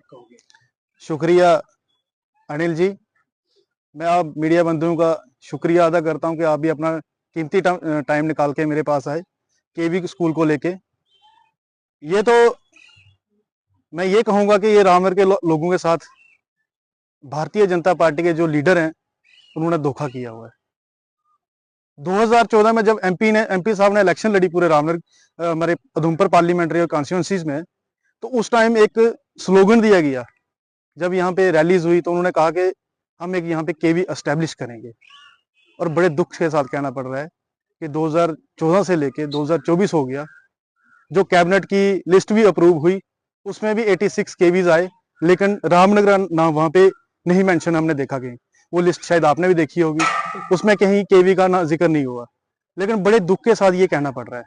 कहोगे? शुक्रिया अनिल जी। मैं आप मीडिया बंधुओं का शुक्रिया अदा करता हूं कि आप भी अपना कीमती टाइम निकाल के मेरे पास आए केवी स्कूल को लेके। ये तो मैं ये कहूंगा कि ये रामनगर के लोगों के साथ भारतीय जनता पार्टी के जो लीडर हैं उन्होंने धोखा किया हुआ है। 2014 में जब एमपी साहब ने इलेक्शन लड़ी पूरे रामनगर हमारे उधमपुर पार्लियामेंट्री कॉन्स्टिट्यूंसीज में, तो उस टाइम एक स्लोगन दिया गया। जब यहाँ पे रैलीज हुई तो उन्होंने कहा कि हम एक यहाँ पे केवी एस्टेब्लिश करेंगे। और बड़े दुख के साथ कहना पड़ रहा है कि 2014 से लेके 2024 हो गया, जो कैबिनेट की लिस्ट भी अप्रूव हुई उसमें भी 86 केवीज आए, लेकिन रामनगर नाम वहाँ पे नहीं मेंशन हमने देखा कहीं। वो लिस्ट शायद आपने भी देखी होगी, उसमें कहीं केवी का ना जिक्र नहीं हुआ। लेकिन बड़े दुख के साथ ये कहना पड़ रहा है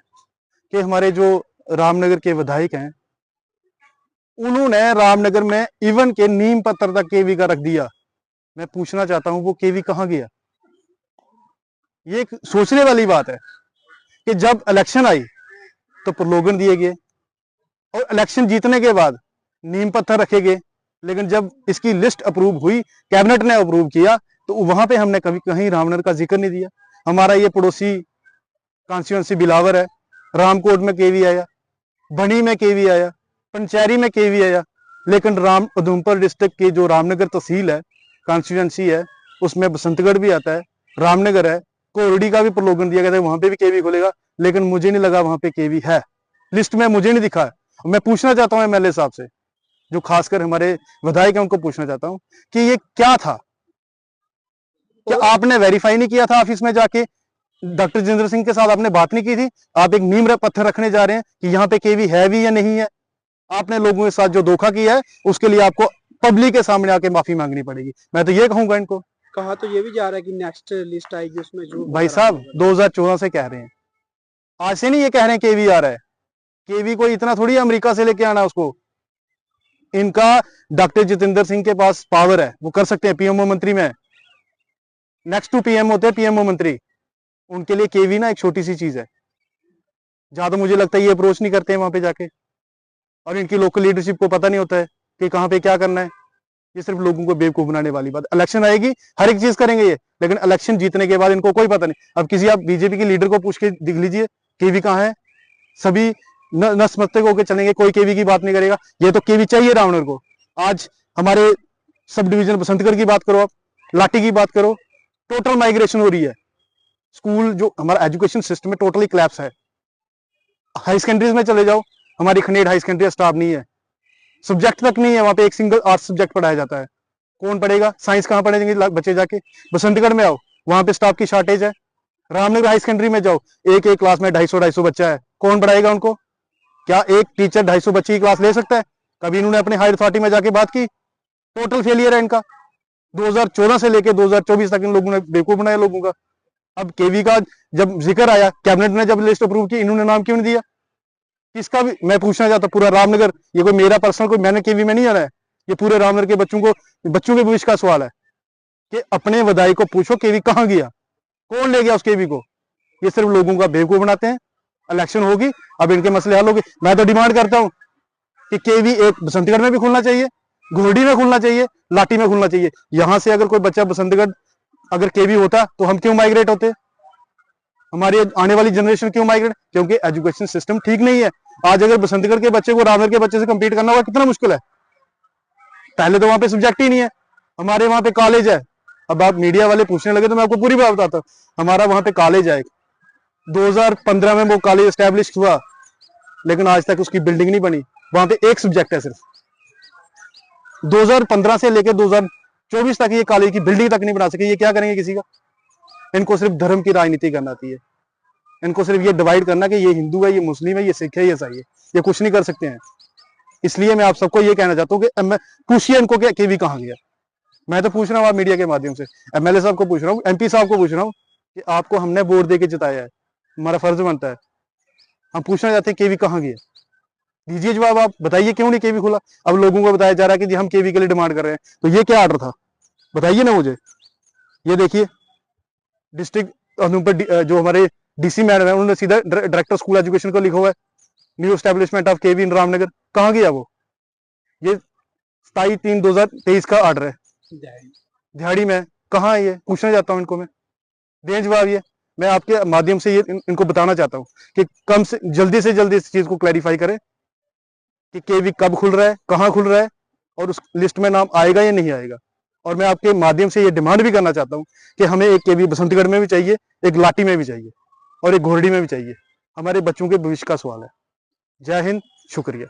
कि हमारे जो रामनगर के विधायक हैं उन्होंने रामनगर में इवन के नीम पत्थर तक केवी का रख दिया। मैं पूछना चाहता हूं वो केवी कहां गया? ये एक सोचने वाली बात है कि जब इलेक्शन आई तो प्रलोगन दिए गए और इलेक्शन जीतने के बाद नीम पत्थर रखे गए, लेकिन जब इसकी लिस्ट अप्रूव हुई, कैबिनेट ने अप्रूव किया, तो वहां पे हमने कभी कहीं रामनगर का जिक्र नहीं दिया। हमारा ये पड़ोसी कॉन्स्टिट्यूंसी बिलावर है, रामकोट में केवी आया, बनी में केवी आया, पंचैरी में केवी आया, लेकिन उधमपुर डिस्ट्रिक्ट की जो रामनगर तहसील है, कॉन्स्टिट्यूंसी है, उसमें बसंतगढ़ भी आता है, रामनगर है, कोरडी का भी प्रलोगन दिया गया था वहां पे भी केवी खुलेगा, लेकिन मुझे नहीं लगा वहां पे केवी है। लिस्ट में मुझे नहीं दिखा है। मैं पूछना चाहता हूँ एमएलए साहब से, जो खासकर हमारे विधायक हैं, उनको पूछना चाहता हूँ कि ये क्या था? क्या आपने वेरीफाई नहीं किया था ऑफिस में जाके? डॉक्टर जितेंद्र सिंह के साथ आपने बात नहीं की थी? आप एक नीम पत्थर रखने जा रहे हैं कि यहाँ पे केवी है भी या नहीं है। आपने लोगों के साथ जो धोखा किया है उसके लिए आपको पब्लिक के सामने आके माफी मांगनी पड़ेगी। मैं तो ये कहूंगा इनको। कहा तो ये भी जा रहा है कि नेक्स्ट लिस्ट आएगी उसमें जो भाई साहब 2014 से कह रहे हैं, आज से नहीं ये कह रहे हैं केवी आ रहा है। केवी को इतना थोड़ी अमेरिका से लेके आना उसको। इनका डॉक्टर जितेंद्र सिंह के पास पावर है, वो कर सकते हैं। पीएमओ मंत्री में नेक्स्ट टू पीएम होते हैं पीएमओ मंत्री, उनके लिए केवी ना एक छोटी सी चीज है। ज्यादा मुझे लगता है ये अप्रोच नहीं करते हैं वहां पे जाके, और इनकी लोकल लीडरशिप को पता नहीं होता है कि कहां पे क्या करना है। ये सिर्फ लोगों को बेवकूफ बनाने वाली बात। इलेक्शन आएगी हर एक चीज करेंगे ये, लेकिन इलेक्शन जीतने के बाद इनको कोई पता नहीं। अब किसी आप बीजेपी के लीडर को पूछ के दिख लीजिए केवी कहाँ है, सभी नतमस्तक होकर चलेंगे, कोई केवी की बात नहीं करेगा। ये तो केवी चाहिए रामनगर को। आज हमारे सब डिवीजन बसंतगढ़ की बात करो, आप लाठी की बात करो, टोटल माइग्रेशन हो रही है। स्कूल जो हमारा एजुकेशन सिस्टम है टोटली क्लैप्स है। हाई सेकेंडरीज में चले जाओ, हमारी खनेड हाई सेकेंडरी स्टाफ नहीं है, सब्जेक्ट तक नहीं है वहां पे। एक सिंगल आर्ट्स सब्जेक्ट पढ़ाया जाता है, कौन पढ़ेगा? साइंस कहाँ पढ़ेंगे बच्चे जाके? बसंतगढ़ में आओ, वहां पे स्टाफ की शॉर्टेज है। रामनगर हाई सेकेंडरी में जाओ, एक एक क्लास में 250 बच्चा है, कौन पढ़ाएगा उनको? क्या एक टीचर 250 बच्चे की क्लास ले सकता है? कभी इन्होंने अपने हायर अथॉरिटी में जाके बात की? टोटल फेलियर है इनका। 2014 से लेकर 2024 तक इन लोगों ने बेवकूफ बनाया लोगों का। अब केवी का जब जिक्र आया, कैबिनेट ने जब लिस्ट अप्रूव की, इन्होंने नाम क्यों नहीं दिया? किसका भी मैं पूछना चाहता, पूरा रामनगर, ये कोई मेरा पर्सनल कोई मैंने केवी में नहीं आना है, ये पूरे रामनगर के बच्चों के भविष्य का सवाल है कि अपने विधायक को पूछो केवी कहाँ गया, कौन ले गया उस केवी को। ये सिर्फ लोगों का बेवकूफ बनाते हैं। इलेक्शन होगी, अब इनके मसले हल होंगे। मैं तो डिमांड करता हूं कि केवी एक बसंतगढ़ में भी खुलना चाहिए, घोरडी में खुलना चाहिए, लाठी में खुलना चाहिए। यहां से अगर कोई बच्चा बसंतगढ़ अगर केवी होता तो हम क्यों माइग्रेट होते? हमारी आने वाली जनरेशन क्यों माइग्रेट? क्योंकि एजुकेशन सिस्टम ठीक नहीं है। आज अगर बसंतगढ़ के बच्चे को रामनगर के बच्चे से कंपीट करना होगा, कितना मुश्किल है। पहले तो वहां पे सब्जेक्ट ही नहीं है। हमारे वहां पे कॉलेज है। अब आप मीडिया वाले पूछने लगे तो मैं आपको पूरी बात बताता हूँ। हमारा वहां पे कॉलेज है, 2015 में वो कॉलेज एस्टेब्लिश हुआ, लेकिन आज तक उसकी बिल्डिंग नहीं बनी। वहां पे एक सब्जेक्ट है सिर्फ। 2015 से लेकर 2024 तक ये कॉलेज की बिल्डिंग तक नहीं बना सके। ये क्या करेंगे किसी का? इनको सिर्फ धर्म की राजनीति करना आती है। इनको सिर्फ ये डिवाइड करना कि ये हिंदू है, ये मुस्लिम है, ये सिख है, ये ईसाई है। ये कुछ नहीं कर सकते हैं। इसलिए मैं आप सबको ये कहना चाहता हूँ कि पूछिए इनको कि केवी कहाँ गया। मैं तो पूछ रहा हूँ आप मीडिया के माध्यम से, एमएलए साहब को पूछ रहा हूँ, एमपी साहब को पूछ रहा हूँ कि आपको हमने वोट दे के जिताया है, हमारा फर्ज बनता है। हम पूछना चाहते हैं केवी कहाँ गया, दीजिए जवाब। आप बताइए क्यों नहीं केवी खुला। अब लोगों को बताया जा रहा है कि जी हम केवी के लिए डिमांड कर रहे हैं, तो ये क्या ऑर्डर था बताइए ना मुझे। ये देखिए डिस्ट्रिक्ट उधमपुर जो हमारे डीसी मैडम है, उन्होंने सीधा डायरेक्टर स्कूल एजुकेशन को लिखा हुआ है न्यू एस्टेब्लिशमेंट ऑफ केवी इन रामनगर। कहाँ गया वो? ये 27/3/2023 का ऑर्डर है, दिहाड़ी में। कहाँ है ये, पूछना चाहता हूँ इनको मैं, दें जवाब ये। मैं आपके माध्यम से ये इनको बताना चाहता हूँ कि कम से जल्दी इस चीज को क्लैरिफाई करें कि केवी कब खुल रहा है, कहाँ खुल रहा है, और उस लिस्ट में नाम आएगा या नहीं आएगा। और मैं आपके माध्यम से ये डिमांड भी करना चाहता हूँ कि हमें एक केवी बसंतगढ़ में भी चाहिए, एक लाटी में भी चाहिए, और एक घोरडी में भी चाहिए। हमारे बच्चों के भविष्य का सवाल है। जय हिंद, शुक्रिया।